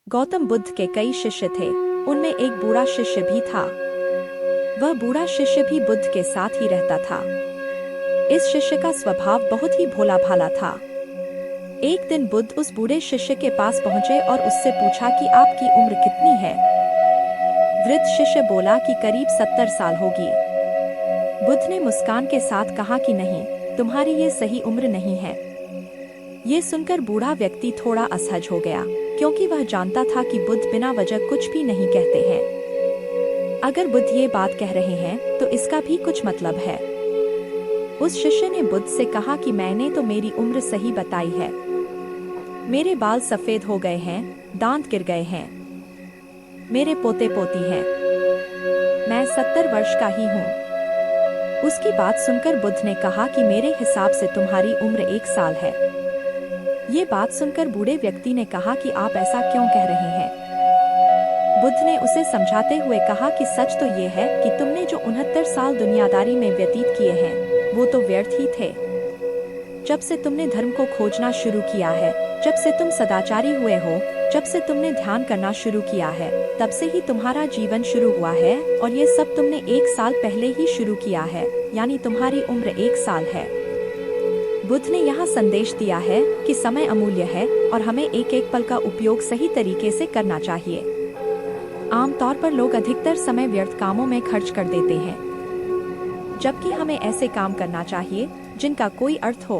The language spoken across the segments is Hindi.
गौतम बुद्ध के कई शिष्य थे, उनमें एक बूढ़ा शिष्य भी था। वह बूढ़ा शिष्य भी बुद्ध के साथ ही रहता था। इस शिष्य का स्वभाव बहुत ही भोला भाला था। एक दिन बुद्ध उस बूढ़े शिष्य के पास पहुंचे और उससे पूछा कि आपकी उम्र कितनी है। वृद्ध शिष्य बोला कि करीब 70 साल होगी। बुद्ध ने मुस्कान के साथ कहा कि नहीं, तुम्हारी ये सही उम्र नहीं है। ये सुनकर बूढ़ा व्यक्ति थोड़ा असहज हो गया, क्योंकि वह जानता था कि बुद्ध बिना वजह कुछ भी नहीं कहते हैं। अगर बुद्ध ये बात कह रहे हैं तो इसका भी कुछ मतलब है। उस शिष्य ने बुद्ध से कहा कि मैंने तो मेरी उम्र सही बताई है। मेरे बाल सफेद हो गए हैं, दांत गिर गए हैं, मेरे पोते पोती हैं, मैं 70 वर्ष का ही हूँ। उसकी बात सुनकर बुद्ध ने कहा कि मेरे हिसाब से तुम्हारी उम्र 1 साल है। ये बात सुनकर बूढ़े व्यक्ति ने कहा कि आप ऐसा क्यों कह रहे हैं। बुद्ध ने उसे समझाते हुए कहा कि सच तो ये है कि तुमने जो 69 साल दुनियादारी में व्यतीत किए हैं वो तो व्यर्थ ही थे। जब से तुमने धर्म को खोजना शुरू किया है, जब से तुम सदाचारी हुए हो, जब से तुमने ध्यान करना शुरू किया है, तब से ही तुम्हारा जीवन शुरू हुआ है और ये सब तुमने 1 साल पहले ही शुरू किया है, यानी तुम्हारी उम्र 1 साल है। बुद्ध ने यहाँ संदेश दिया है कि समय अमूल्य है और हमें एक एक पल का उपयोग सही तरीके से करना चाहिए। आमतौर पर लोग अधिकतर समय व्यर्थ कामों में खर्च कर देते हैं, जबकि हमें ऐसे काम करना चाहिए जिनका कोई अर्थ हो।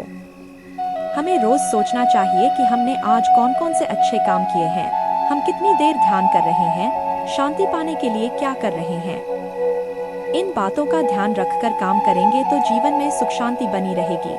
हमें रोज सोचना चाहिए कि हमने आज कौन कौन से अच्छे काम किए हैं, हम कितनी देर ध्यान कर रहे हैं, शांति पाने के लिए क्या कर रहे हैं। इन बातों का ध्यान रखकर काम करेंगे तो जीवन में सुख शांति बनी रहेगी।